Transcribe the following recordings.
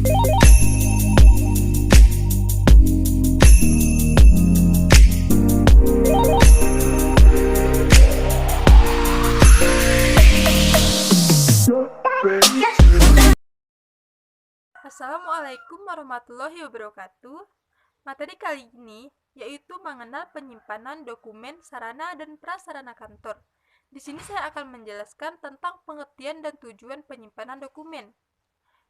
Assalamualaikum warahmatullahi wabarakatuh. Materi kali ini yaitu mengenal penyimpanan dokumen, sarana, dan prasarana kantor. Di sini saya akan menjelaskan tentang pengertian dan tujuan penyimpanan dokumen.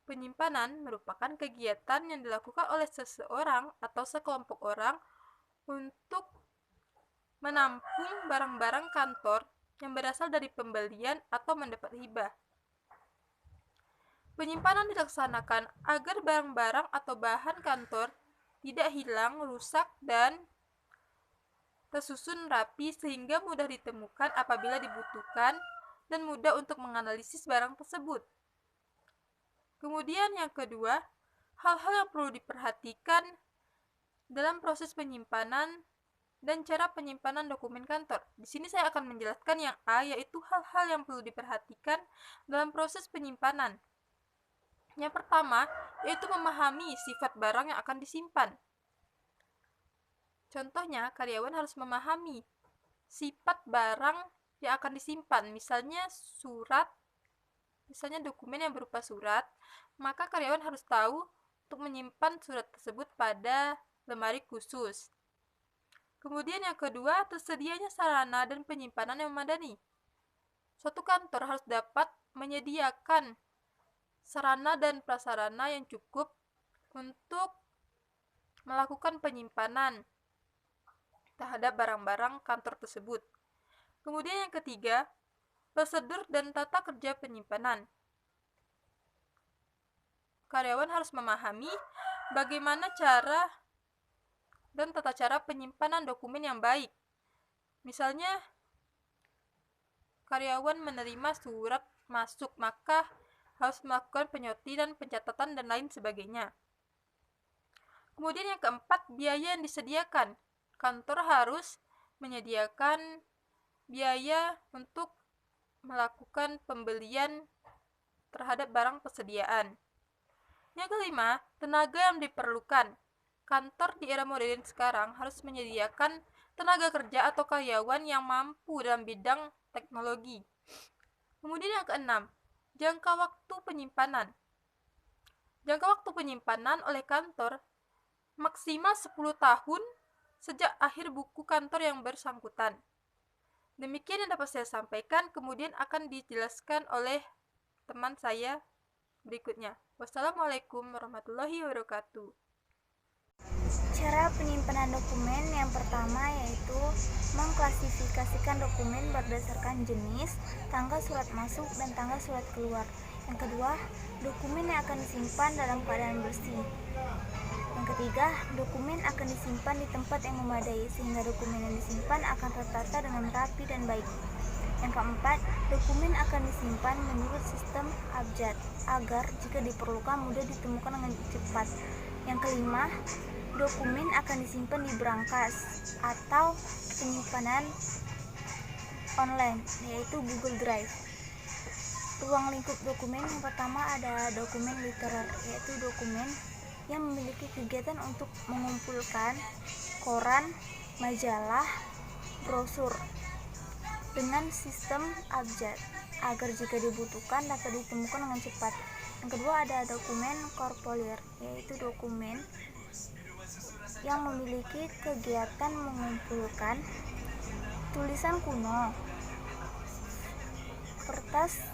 Penyimpanan merupakan kegiatan yang dilakukan oleh seseorang atau sekelompok orang untuk menampung barang-barang kantor yang berasal dari pembelian atau mendapat hibah. Penyimpanan dilaksanakan agar barang-barang atau bahan kantor tidak hilang, rusak, dan tersusun rapi sehingga mudah ditemukan apabila dibutuhkan dan mudah untuk menganalisis barang tersebut. Kemudian yang kedua, hal-hal yang perlu diperhatikan dalam proses penyimpanan dan cara penyimpanan dokumen kantor. Di sini saya akan menjelaskan yang A, yaitu hal-hal yang perlu diperhatikan dalam proses penyimpanan. Yang pertama, yaitu memahami sifat barang yang akan disimpan. Contohnya, karyawan harus memahami sifat barang yang akan disimpan. Misalnya dokumen yang berupa surat, maka karyawan harus tahu untuk menyimpan surat tersebut pada lemari khusus. Kemudian yang kedua, tersedianya sarana dan penyimpanan yang memadai. Suatu kantor harus dapat menyediakan sarana dan prasarana yang cukup untuk melakukan penyimpanan terhadap barang-barang kantor tersebut. Kemudian yang ketiga, prosedur dan tata kerja penyimpanan. Karyawan harus memahami bagaimana cara dan tata cara penyimpanan dokumen yang baik. Misalnya, karyawan menerima surat masuk, maka harus melakukan penyortiran, pencatatan, dan lain sebagainya. Kemudian yang keempat, biaya yang disediakan. Kantor harus menyediakan biaya untuk melakukan pembelian terhadap barang persediaan. Yang kelima, tenaga yang diperlukan. Kantor di era modern sekarang harus menyediakan tenaga kerja atau karyawan yang mampu dalam bidang teknologi. Kemudian yang keenam, jangka waktu penyimpanan. Jangka waktu penyimpanan oleh kantor maksimal 10 tahun sejak akhir buku kantor yang bersangkutan. Demikian yang dapat saya sampaikan, kemudian akan dijelaskan oleh teman saya berikutnya. Wassalamualaikum warahmatullahi wabarakatuh. Cara penyimpanan dokumen yang pertama yaitu mengklasifikasikan dokumen berdasarkan jenis, tanggal surat masuk, dan tanggal surat keluar. Yang kedua, dokumen yang akan disimpan dalam keadaan bersih. Yang ketiga, dokumen akan disimpan di tempat yang memadai sehingga dokumen yang disimpan akan tertata dengan rapi dan baik. Yang keempat, dokumen akan disimpan menurut sistem abjad agar jika diperlukan mudah ditemukan dengan cepat. Yang kelima, dokumen akan disimpan di brankas atau penyimpanan online yaitu Google Drive. Ruang lingkup dokumen yang pertama ada dokumen literer, yaitu dokumen yang memiliki kegiatan untuk mengumpulkan koran, majalah, brosur dengan sistem abjad agar jika dibutuhkan dapat ditemukan dengan cepat. Yang kedua ada dokumen korporer, yaitu dokumen yang memiliki kegiatan mengumpulkan tulisan kuno, kertas.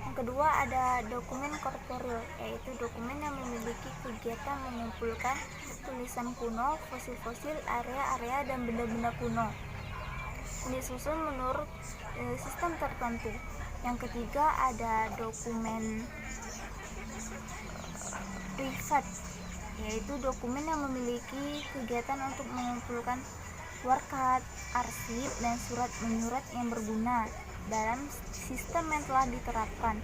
Yang kedua ada dokumen korporeal, yaitu dokumen yang memiliki kegiatan mengumpulkan tulisan kuno, fosil-fosil, area-area, dan benda-benda kuno. Disusun menurut sistem tertentu. Yang ketiga ada dokumen privat, yaitu dokumen yang memiliki kegiatan untuk mengumpulkan warkat, arsip, dan surat menyurat yang berguna dalam sistem yang telah diterapkan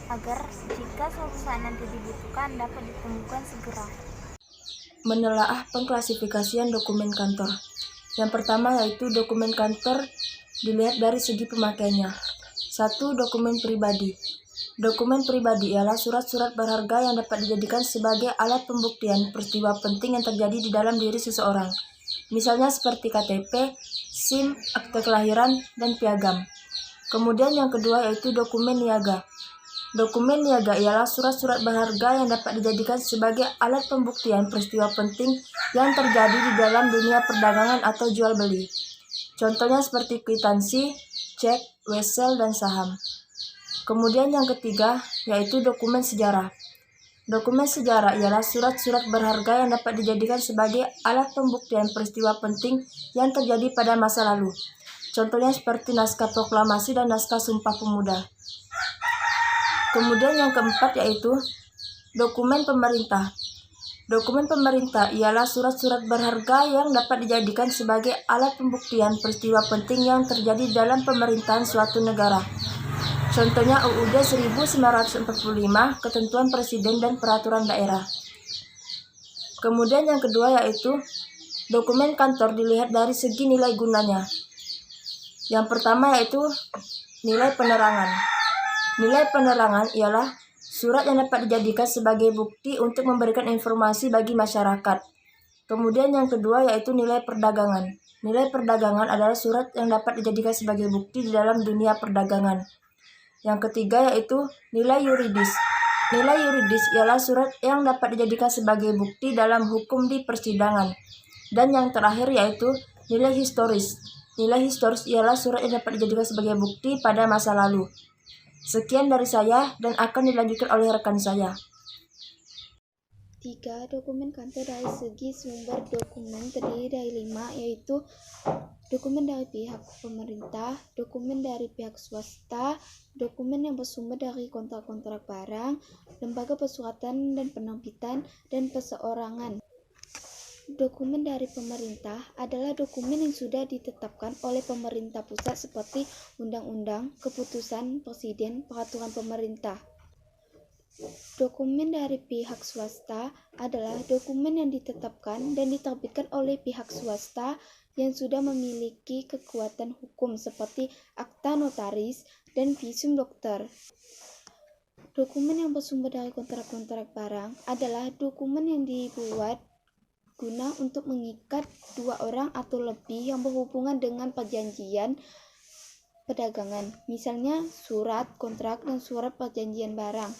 agar jika suatu saat nanti dibutuhkan dapat ditemukan segera. Menelaah pengklasifikasian dokumen kantor. Yang pertama yaitu dokumen kantor dilihat dari segi pemakaiannya. 1. Dokumen pribadi. Dokumen pribadi ialah surat-surat berharga yang dapat dijadikan sebagai alat pembuktian peristiwa penting yang terjadi di dalam diri seseorang. Misalnya seperti KTP, SIM, akte kelahiran, dan piagam. Kemudian yang kedua yaitu dokumen niaga. Dokumen niaga ialah surat-surat berharga yang dapat dijadikan sebagai alat pembuktian peristiwa penting yang terjadi di dalam dunia perdagangan atau jual beli. Contohnya seperti kwitansi, cek, wesel, dan saham. Kemudian yang ketiga yaitu dokumen sejarah. Dokumen sejarah ialah surat-surat berharga yang dapat dijadikan sebagai alat pembuktian peristiwa penting yang terjadi pada masa lalu. Contohnya seperti naskah proklamasi dan naskah Sumpah Pemuda. Kemudian yang keempat yaitu dokumen pemerintah. Dokumen pemerintah ialah surat-surat berharga yang dapat dijadikan sebagai alat pembuktian peristiwa penting yang terjadi dalam pemerintahan suatu negara. Contohnya UUD 1945, Ketentuan Presiden dan Peraturan Daerah. Kemudian yang kedua yaitu dokumen kantor dilihat dari segi nilai gunanya. Yang pertama yaitu nilai penerangan. Nilai penerangan ialah surat yang dapat dijadikan sebagai bukti untuk memberikan informasi bagi masyarakat. Kemudian yang kedua yaitu nilai perdagangan. Nilai perdagangan adalah surat yang dapat dijadikan sebagai bukti di dalam dunia perdagangan. Yang ketiga yaitu nilai yuridis. Nilai yuridis ialah surat yang dapat dijadikan sebagai bukti dalam hukum di persidangan. Dan yang terakhir yaitu nilai historis. Nilai historis ialah surat yang dapat dijadikan sebagai bukti pada masa lalu. Sekian dari saya dan akan dilanjutkan oleh rekan saya. 3. Dokumen kantor dari segi sumber dokumen terdiri dari 5, yaitu dokumen dari pihak pemerintah, dokumen dari pihak swasta, dokumen yang bersumber dari kontrak-kontrak barang, lembaga pesuratan dan penerbitan, dan perseorangan. Dokumen dari pemerintah adalah dokumen yang sudah ditetapkan oleh pemerintah pusat seperti undang-undang, keputusan presiden, peraturan pemerintah. Dokumen dari pihak swasta adalah dokumen yang ditetapkan dan diterbitkan oleh pihak swasta yang sudah memiliki kekuatan hukum seperti akta notaris dan visum dokter. Dokumen yang bersumber dari kontrak-kontrak barang adalah dokumen yang dibuat guna untuk mengikat dua orang atau lebih yang berhubungan dengan perjanjian perdagangan, misalnya surat kontrak dan surat perjanjian barang.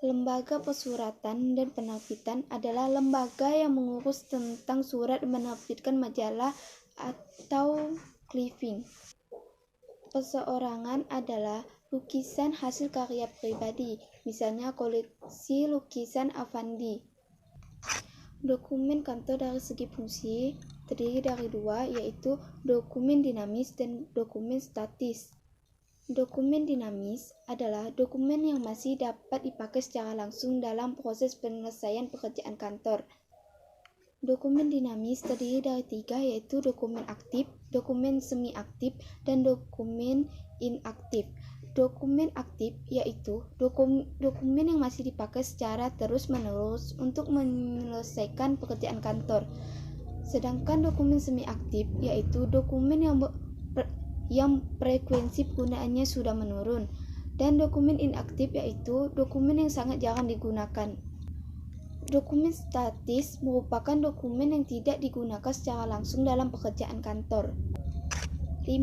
Lembaga pesuratan dan penerbitan adalah lembaga yang mengurus tentang surat menerbitkan majalah atau clipping. Perseorangan adalah lukisan hasil karya pribadi, misalnya koleksi lukisan Avandi. Dokumen kantor dari segi fungsi terdiri dari 2, yaitu dokumen dinamis dan dokumen statis. Dokumen dinamis adalah dokumen yang masih dapat dipakai secara langsung dalam proses penyelesaian pekerjaan kantor. Dokumen dinamis terdiri dari 3, yaitu dokumen aktif, dokumen semi-aktif, dan dokumen inaktif. Dokumen aktif yaitu dokumen yang masih dipakai secara terus-menerus untuk menyelesaikan pekerjaan kantor. Sedangkan dokumen semi-aktif yaitu dokumen yang frekuensi penggunaannya sudah menurun. Dan dokumen inaktif yaitu dokumen yang sangat jarang digunakan. Dokumen statis merupakan dokumen yang tidak digunakan secara langsung dalam pekerjaan kantor. 5.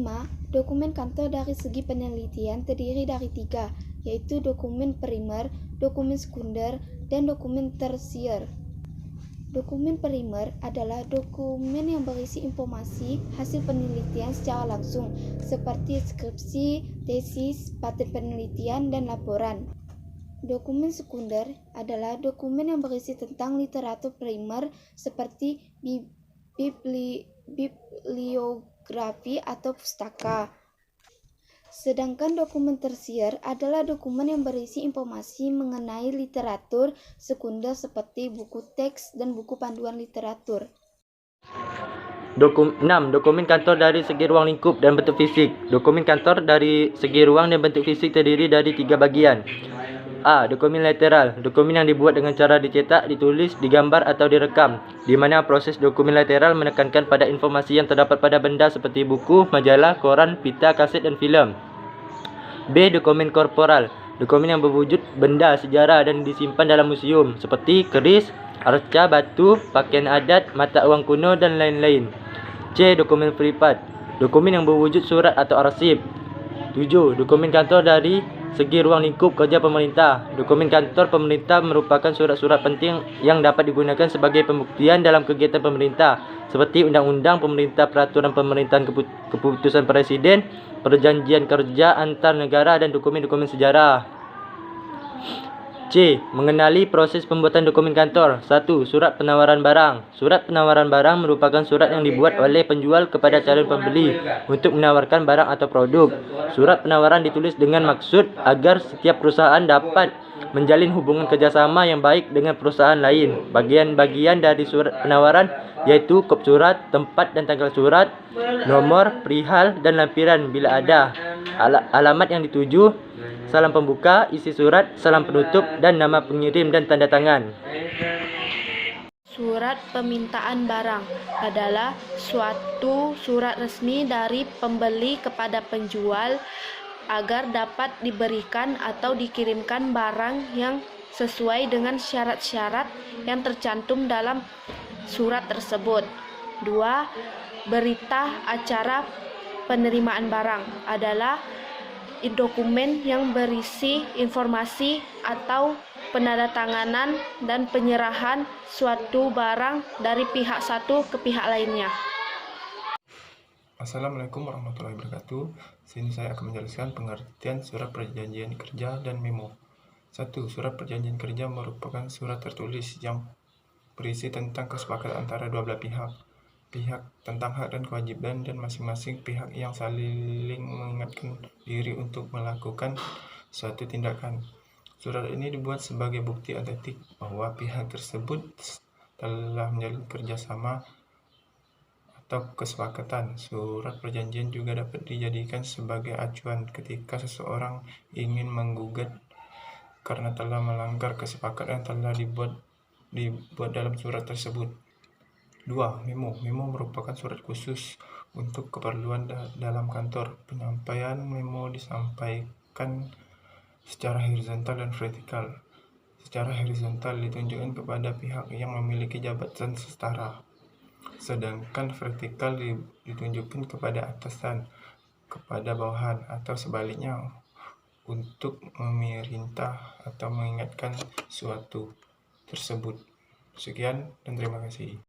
Dokumen kantor dari segi penelitian terdiri dari 3, yaitu dokumen primer, dokumen sekunder, dan dokumen tersier. Dokumen primer adalah dokumen yang berisi informasi hasil penelitian secara langsung, seperti skripsi, tesis, paten penelitian, dan laporan. Dokumen sekunder adalah dokumen yang berisi tentang literatur primer, seperti bibliografi atau pustaka. Sedangkan dokumen tersier adalah dokumen yang berisi informasi mengenai literatur sekunder seperti buku teks dan buku panduan literatur. 6. Dokumen kantor dari segi ruang lingkup dan bentuk fisik. Dokumen kantor dari segi ruang dan bentuk fisik terdiri dari 3 bagian. A. Dokumen lateral, dokumen yang dibuat dengan cara dicetak, ditulis, digambar atau direkam, di mana proses dokumen lateral menekankan pada informasi yang terdapat pada benda seperti buku, majalah, koran, pita, kaset dan filem. B. Dokumen korporal, dokumen yang berwujud benda sejarah dan disimpan dalam museum seperti keris, arca, batu, pakaian adat, mata uang kuno dan lain-lain. C. Dokumen privat, dokumen yang berwujud surat atau arsip. 7. Dokumen kantor dari segi ruang lingkup kerja pemerintah. Dokumen kantor pemerintah merupakan surat-surat penting yang dapat digunakan sebagai pembuktian dalam kegiatan pemerintah seperti undang-undang pemerintah, peraturan pemerintahan, keputusan presiden, perjanjian kerja antar negara dan dokumen-dokumen sejarah. C. Mengenali proses pembuatan dokumen kantor. 1. Surat penawaran barang. Surat penawaran barang merupakan surat yang dibuat oleh penjual kepada calon pembeli untuk menawarkan barang atau produk. Surat penawaran ditulis dengan maksud agar setiap perusahaan dapat menjalin hubungan kerjasama yang baik dengan perusahaan lain. Bagian-bagian dari surat penawaran yaitu kop surat, tempat dan tanggal surat, nomor, perihal dan lampiran bila ada, alamat yang dituju, salam pembuka, isi surat, salam penutup, dan nama pengirim dan tanda tangan. Surat permintaan barang adalah suatu surat resmi dari pembeli kepada penjual agar dapat diberikan atau dikirimkan barang yang sesuai dengan syarat-syarat yang tercantum dalam surat tersebut. 2. Berita acara penerimaan barang adalah dokumen yang berisi informasi atau penandatanganan dan penyerahan suatu barang dari pihak satu ke pihak lainnya. Assalamualaikum warahmatullahi wabarakatuh. Sini saya akan menjelaskan pengertian surat perjanjian kerja dan memo. 1. Surat perjanjian kerja merupakan surat tertulis yang berisi tentang kesepakatan antara dua belah pihak tentang hak dan kewajiban dan masing-masing pihak yang saling mengingatkan diri untuk melakukan suatu tindakan. Surat ini dibuat sebagai bukti autentik bahwa pihak tersebut telah menjalin kerjasama atau kesepakatan. Surat perjanjian juga dapat dijadikan sebagai acuan ketika seseorang ingin menggugat karena telah melanggar kesepakatan yang telah dibuat dalam surat tersebut. 2. Memo merupakan surat khusus untuk keperluan dalam kantor. Penyampaian memo disampaikan secara horizontal dan vertikal. Secara horizontal ditunjukkan kepada pihak yang memiliki jabatan setara, sedangkan vertikal ditunjukkan kepada atasan, kepada bawahan, atau sebaliknya untuk memerintah atau mengingatkan suatu tersebut. Sekian dan terima kasih.